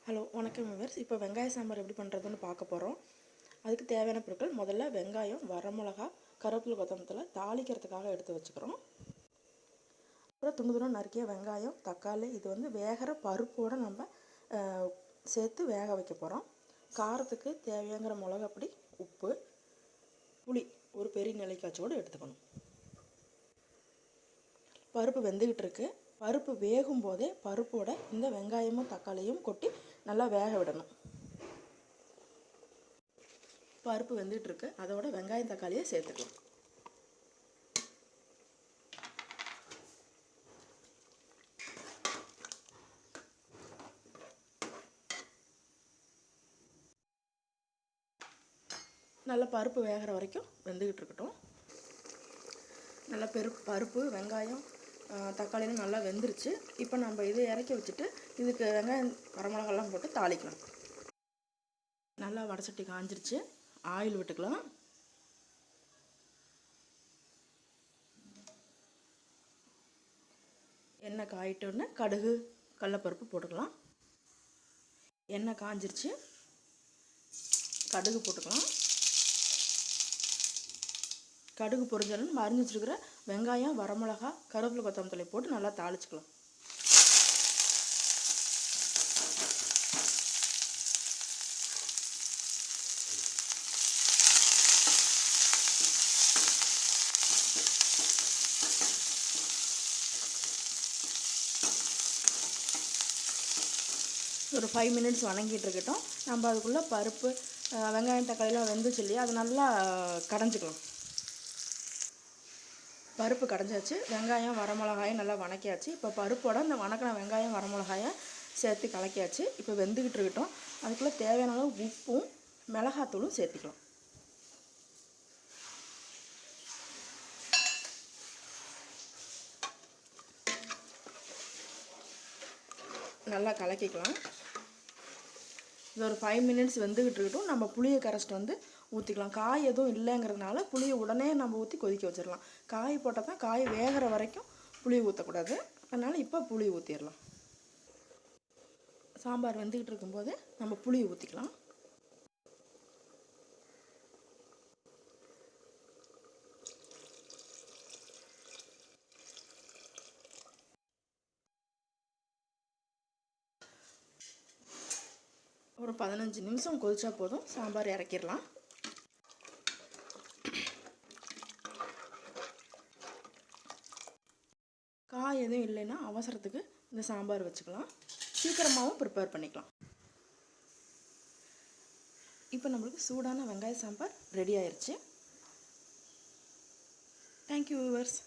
Hello வணக்கம் viewers. இப்போ வெங்காய சாம்பார் எப்படி பண்ணுறதுன்னு பார்க்க போகிறோம். அதுக்கு தேவையான பொருட்கள் முதல்ல வெங்காயம், வரமிளகா, கருவேப்பிலை, கொத்தமல்லி தாளிக்கிறதுக்காக எடுத்து வச்சுக்கிறோம். அப்புறம் துண்டு துண்டு நறுக்கிய வெங்காயம், தக்காளி, இது வேகிற பருப்போடு நம்ம சேர்த்து வேக வைக்க போகிறோம். காரத்துக்கு தேவையாங்கிற மிளகாப்பொடி, உப்பு, புளி ஒரு பெரிய நெல்லிக்காய்ச்சோடு எடுத்துக்கணும். பருப்பு வெந்துக்கிட்டு இருக்கு. பருப்பு வேகும் போதே பருப்போட இந்த வெங்காயமும் தக்காளியும் கொட்டி நல்லா வேக விடணும். பருப்பு வெந்துட்டு இருக்கு, அதோட வெங்காயம் தக்காளியை சேர்த்துக்கலாம். நல்லா பருப்பு வேகிற வரைக்கும் வெந்துக்கிட்டு இருக்கட்டும். நல்லா பருப்பு வெங்காயம் தக்காளியும் நல்லா வெந்துருச்சு. இப்போ நம்ம இதை இறக்கி வச்சுட்டு இதுக்கு வெங்காயம் வரமிளகாலாம் போட்டு தாளிக்கலாம். நல்லா வடசட்டி காஞ்சிருச்சு, ஆயில் விட்டுக்கலாம். எண்ணெய் காயிட்டோன்னு கடுகு கடலப்பருப்பு போட்டுக்கலாம். எண்ணெய் காஞ்சிருச்சு, கடுகு போட்டுக்கலாம். கடுகு பொரிஞ்சாலும் நம்ம அரிஞ்சு வச்சுருக்கிற வெங்காயம், வரமிளகா, கருவேப்பிலை, கொத்தமல்லி போட்டு நல்லா தாளிச்சுக்கலாம். ஒரு 5 மினிட்ஸ் வணங்கிட்டு இருக்கட்டும். நம்ம அதுக்குள்ளே பருப்பு வெங்காயம் தக்காளிலாம் வெந்துச்சு இல்லையா, அது நல்லா கடைஞ்சிக்கலாம். பருப்பு கடைஞ்சாச்சு, வெங்காயம் வரமிளகாயும் நல்லா வணக்கியாச்சு. இப்போ பருப்போட இந்த வணக்கின வெங்காயம் வரமிளகாயை சேர்த்து கலக்கியாச்சு. இப்போ வெந்துக்கிட்டு இருக்கட்டும். அதுக்குள்ளே தேவையான அளவு உப்பும் மிளகாத்தூளும் சேர்த்துக்கலாம். நல்லா கலக்கிக்கலாம். இது ஒரு 5 மினிட்ஸ் வெந்துக்கிட்டு இருக்கட்டும். நம்ம புளியை கரைச்சிட்டு ஊற்றிக்கலாம். காய் எதுவும் இல்லைங்கிறதுனால புளியை உடனே நம்ம ஊற்றி கொதிக்க வச்சிடலாம். காய் போட்டால் தான் காய் வேகிற வரைக்கும் புளி ஊற்றக்கூடாது. அதனால் இப்போ புளி ஊற்றிடலாம். சாம்பார் வெந்துக்கிட்டு இருக்கும்போது நம்ம புளியை ஊற்றிக்கலாம். ஒரு 15 நிமிஷம் கொதிச்சா போதும், சாம்பார் இறக்கிடலாம். காய் எதுவும் இல்லைன்னா அவசரத்துக்கு இந்த சாம்பார் வச்சுக்கலாம். சீக்கிரமாகவும் ப்ரிப்பேர் பண்ணிக்கலாம். இப்போ நம்மளுக்கு சூடான வெங்காய சாம்பார் ரெடி ஆயிடுச்சு. Thank you viewers.